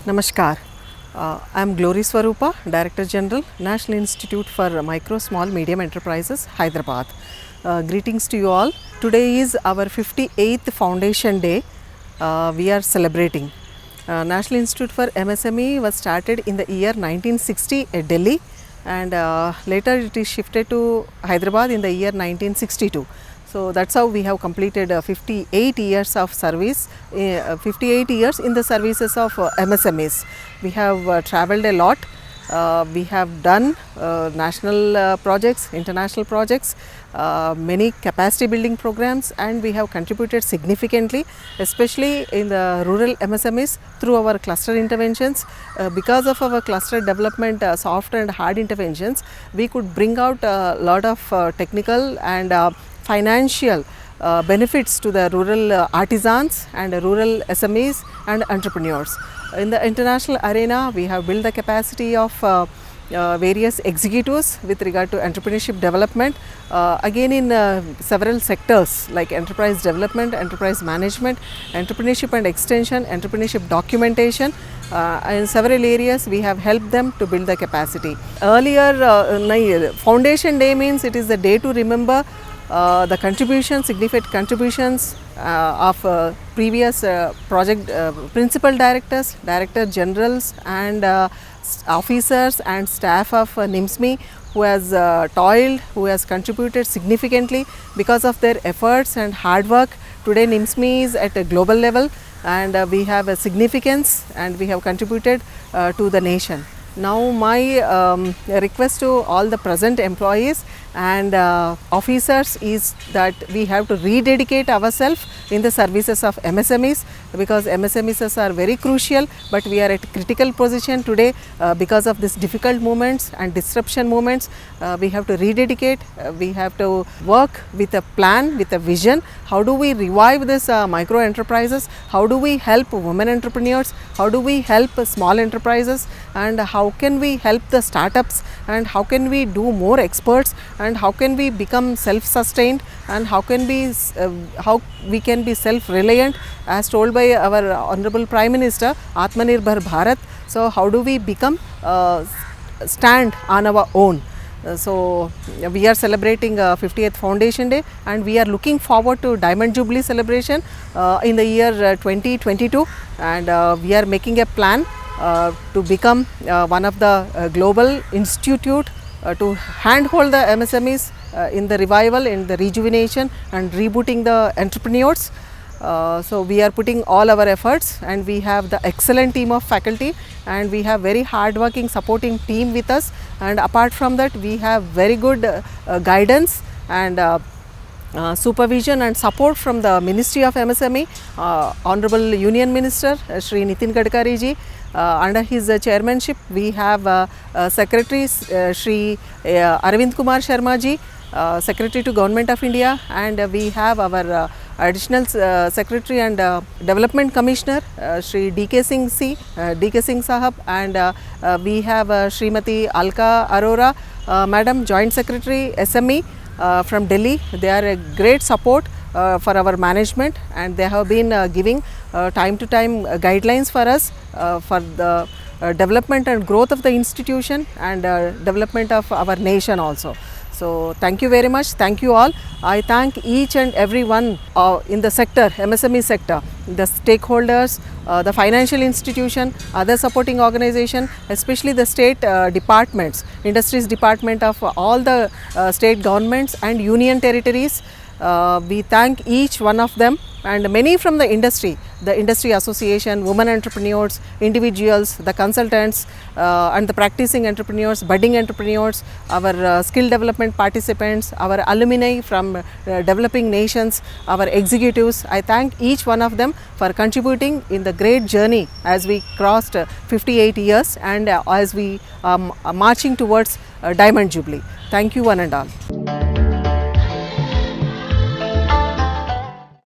Namaskar. I am Glory Swarupa, Director General, National Institute for Micro, Small, Medium Enterprises, Hyderabad. Greetings to you all. Today is our 58th Foundation Day. We are celebrating. National Institute for MSME was started in the year 1960 at Delhi, and later it is shifted to Hyderabad in the year 1962. So that's how we have completed 58 years of service, 58 years in the services of MSMEs. We have traveled a lot. We have done national projects, international projects, many capacity building programs, and we have contributed significantly, especially in the rural MSMEs through our cluster interventions. Because of our cluster development, soft and hard interventions, we could bring out a lot of technical and financial benefits to the rural artisans and rural SMEs and entrepreneurs. In the international arena, we have built the capacity of various executives with regard to entrepreneurship development, again in several sectors like enterprise development, enterprise management, entrepreneurship and extension, entrepreneurship documentation. In several areas we have helped them to build the capacity. Earlier, Foundation Day means it is the day to remember the contributions, significant contributions of previous project principal directors, director generals and officers and staff of NIMSME who has toiled, who has contributed significantly. Because of their efforts and hard work, today NIMSME is at a global level, and we have a significance and we have contributed to the nation. Now my request to all the present employees and officers is that we have to rededicate ourselves in the services of MSMEs, because MSMEs are very crucial, but we are at critical position today because of these difficult moments and disruption moments. We have to rededicate, we have to work with a plan, with a vision. How do we revive this micro enterprises? How do we help women entrepreneurs? How do we help small enterprises? And how can we help the startups? And how can we do more experts? And how can we become self-sustained? And how can we can be self-reliant, as told by our Honorable Prime Minister, Atmanirbhar Bharat. So how do we become stand on our own? So we are celebrating 50th Foundation Day, and we are looking forward to Diamond Jubilee celebration in the year 2022, and we are making a plan to become one of the global institute to handhold the MSMEs in the revival, in the rejuvenation and rebooting the entrepreneurs. So we are putting all our efforts, and we have the excellent team of faculty, and we have very hard working supporting team with us, and apart from that we have very good guidance and supervision and support from the Ministry of MSME, Honorable Union Minister Shri Nitin Gadkari ji. Under his chairmanship, we have Secretary Shri Arvind Kumar Sharma ji, Secretary to Government of India, and we have our Additional Secretary and Development Commissioner Shri DK Singh Sahab, and we have Srimati Alka Arora Madam, Joint Secretary SME from Delhi. They are a great support for our management, and they have been giving time to time guidelines for us for the development and growth of the institution and development of our nation also. So thank you very much, thank you all. I thank each and every one in the sector, MSME sector, the stakeholders, the financial institution, other supporting organization, especially the state departments, industries department of all the state governments and union territories. We thank each one of them, and many from the industry association, women entrepreneurs, individuals, the consultants and the practicing entrepreneurs, budding entrepreneurs, our skill development participants, our alumni from developing nations, our executives. I thank each one of them for contributing in the great journey as we crossed 58 years and as we are marching towards Diamond Jubilee. Thank you one and all.